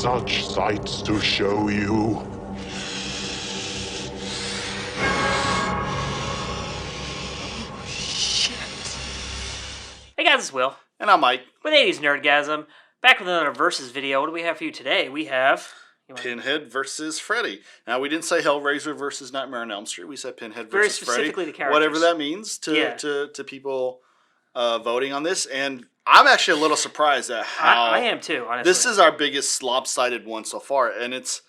such sights to show you. Hey guys, it's Will. And I'm Mike. With 80s Nerdgasm. Back with another Versus video. What do we have for you today? We have... Pinhead versus Freddy. Now, we didn't say Hellraiser versus Nightmare on Elm Street. We said Pinhead Very versus Freddy. specifically the characters. Whatever that means to people voting on this. And I'm actually a little surprised at how... I am too, honestly. This is our biggest lopsided one so far. And it's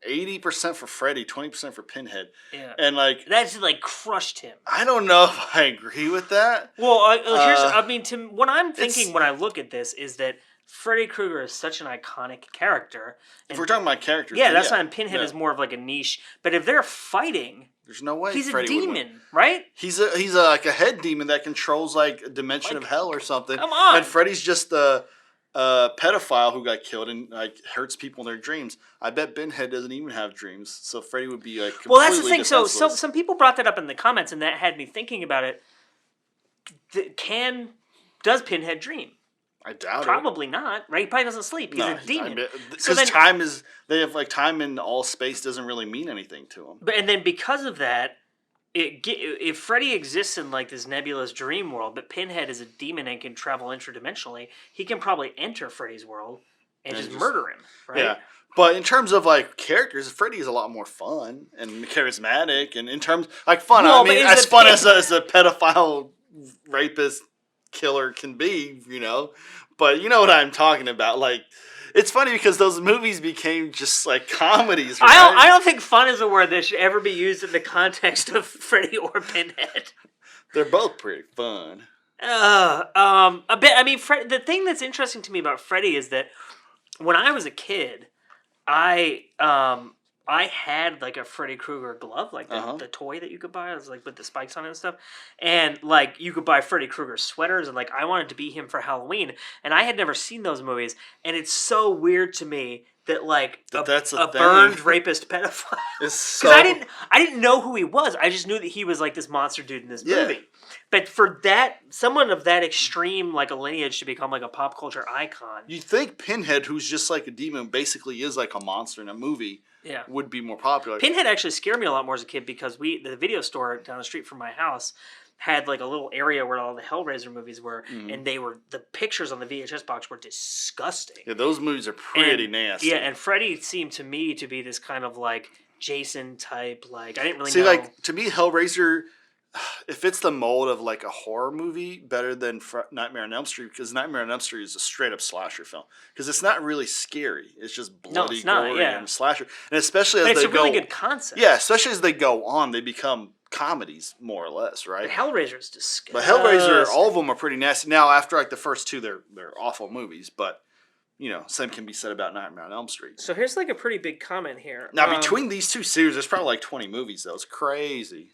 80% for Freddy, 20% for Pinhead. Yeah. And like... That's like crushed him. I don't know if I agree with that. Well, what I'm thinking when I look at this is that Freddy Krueger is such an iconic character. If we're talking about characters, yeah, that's why Pinhead is more of like a niche. But if they're fighting, there's no way he's Freddy a demon, right? He's like a head demon that controls like a dimension of hell or something. Come on, and Freddy's just a pedophile who got killed and like hurts people in their dreams. I bet Pinhead doesn't even have dreams, so Freddy would be like completely that's the thing. So defenseless. some people brought that up in the comments, and that had me thinking about it. Does Pinhead dream? I doubt it. Probably not, right? He probably doesn't sleep. He's a demon. Because they have like time in all space doesn't really mean anything to him. And then because of that, if Freddy exists in like this nebulous dream world, but Pinhead is a demon and can travel interdimensionally, he can probably enter Freddy's world and just murder him, right? Yeah. But in terms of like characters, Freddy is a lot more fun and charismatic, and in terms like fun, well, I mean, as fun as a pedophile rapist killer can be, you know. But you know what I'm talking about. Like, it's funny because those movies became just like comedies. Right? I don't think fun is a word that should ever be used in the context of Freddy or Pinhead. They're both pretty fun. A bit. I mean, the thing that's interesting to me about Freddy is that when I was a kid, I had like a Freddy Krueger glove, like the toy that you could buy. It was like with the spikes on it and stuff. And like you could buy Freddy Krueger sweaters, and like I wanted to be him for Halloween. And I had never seen those movies, and it's so weird to me that like that's a burned rapist pedophile. Because I didn't know who he was. I just knew that he was like this monster dude in this movie. But for someone of that extreme like a lineage to become like a pop culture icon, you think Pinhead, who's just like a demon, basically is like a monster in a movie. Yeah, would be more popular. Pinhead actually scared me a lot more as a kid because the video store down the street from my house had like a little area where all the Hellraiser movies were, and the pictures on the VHS box were disgusting. Yeah, those movies are pretty nasty. Yeah, and Freddy seemed to me to be this kind of like Jason type. Like I didn't really see, know. like to me, Hellraiser. It fits the mold of like a horror movie better than Nightmare on Elm Street, because Nightmare on Elm Street is a straight up slasher film because it's not really scary. It's just bloody, gory, and slasher. And especially as it's a really good concept. Yeah, especially as they go on, they become comedies more or less, right? But Hellraiser is disgusting. But Hellraiser, all of them are pretty nasty. Now after like the first two, they're awful movies, but you know, same can be said about Nightmare on Elm Street. So here's like a pretty big comment here. Now between these two series, there's probably like 20 movies though. It's crazy.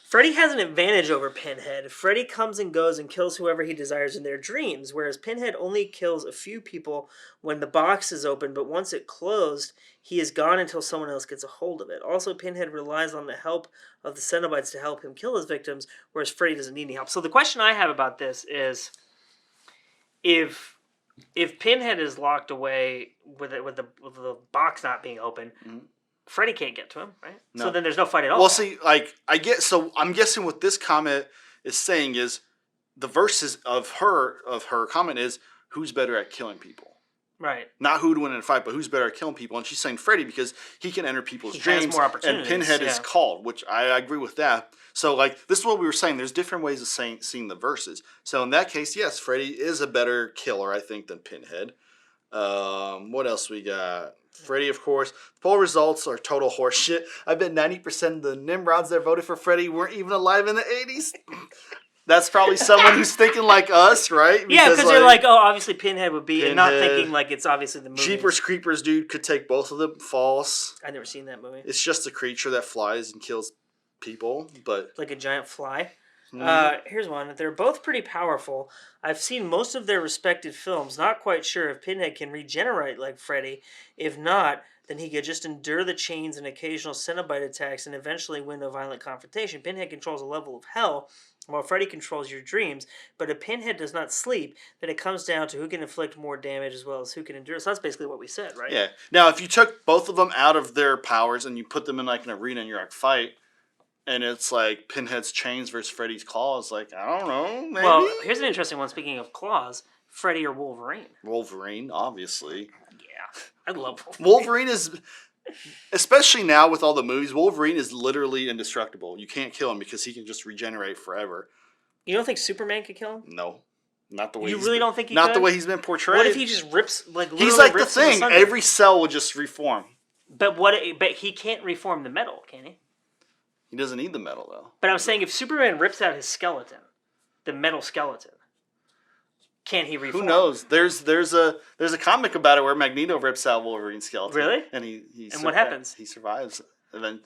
Freddy has an advantage over Pinhead. Freddy comes and goes and kills whoever he desires in their dreams, whereas Pinhead only kills a few people when the box is open, but once it closed, he is gone until someone else gets a hold of it. Also, Pinhead relies on the help of the Cenobites to help him kill his victims, whereas Freddy doesn't need any help. So the question I have about this is, if Pinhead is locked away with the box not being open, Freddy can't get to him, right? No. So then there's no fight at all. Well, see, like I'm guessing what this comment is saying is the verses of her comment is who's better at killing people, right? Not who would win in a fight, but who's better at killing people. And she's saying Freddy because he can enter people's dreams. Has more opportunities. And Pinhead is called, which I agree with that. So like this is what we were saying. There's different ways of seeing the verses. So in that case, yes, Freddy is a better killer, I think, than Pinhead. What else we got? Freddy, of course. The poll results are total horseshit. I bet 90% of the Nimrods that voted for Freddy weren't even alive in the 80s. That's probably someone who's thinking like us, right? Because they're like, oh, obviously Pinhead would be, and not thinking like it's obviously the movie. Jeepers Creepers, dude, could take both of them. False. I've never seen that movie. It's just a creature that flies and kills people, but like a giant fly. Here's one. They're both pretty powerful. I've seen most of their respective films. Not quite sure if Pinhead can regenerate like Freddy. If not, then he could just endure the chains and occasional Cenobite attacks and eventually win a violent confrontation. Pinhead controls a level of hell While Freddy controls your dreams, but a Pinhead does not sleep, then it comes down to who can inflict more damage as well as who can endure. So that's basically what we said, right? Yeah. Now, if you took both of them out of their powers and you put them in like an arena and you're like fight, and it's like Pinhead's chains versus Freddy's claws, like I don't know, maybe. Well, here's an interesting one. Speaking of claws, Freddy or Wolverine? Wolverine, obviously. Yeah, I love Wolverine. Wolverine is, especially now with all the movies, Wolverine is literally indestructible. You can't kill him because he can just regenerate forever. You don't think Superman could kill him? No. Not the way you really don't think he not could? the way he's been portrayed. What if he just rips literally he's like the rips him thing. asunder? Every cell will just reform. But he can't reform the metal, can he? He doesn't need the metal though. But I'm saying if Superman rips out his skeleton, the metal skeleton, can he reform? Who knows? There's a comic about it where Magneto rips out Wolverine's skeleton. Really? And he what happens? He survives. And then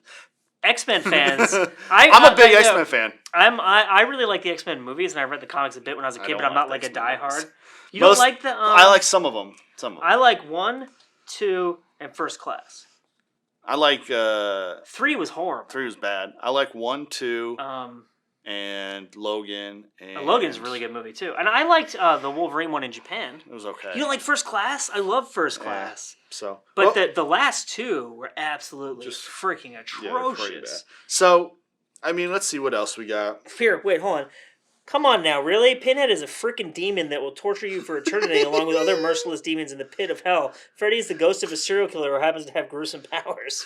X-Men fans. I'm a big X-Men fan. I really like the X-Men movies, and I read the comics a bit when I was a kid, but I'm not like a diehard. You don't like the? I like some of them. I like 1, 2, and First Class. I like 3 was horrible. 3 was bad. I like 1, 2, and Logan. And Logan's a really good movie too, and I liked the Wolverine one in Japan. It was okay. You don't like First Class? I love First Class. So, but the last 2 were absolutely just freaking atrocious. Yeah, so, I mean, let's see what else we got. Here, wait, hold on. Come on now, really? Pinhead is a freaking demon that will torture you for eternity along with other merciless demons in the pit of hell. Freddy is the ghost of a serial killer who happens to have gruesome powers.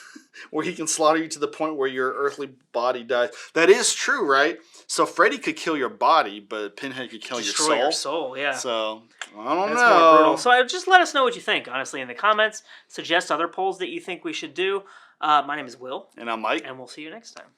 Where he can slaughter you to the point where your earthly body dies. That is true, right? So Freddy could kill your body, but Pinhead could kill Destroy your soul, yeah. So, I don't know. That's more brutal. So just let us know what you think, honestly, in the comments. Suggest other polls that you think we should do. My name is Will. And I'm Mike. And we'll see you next time.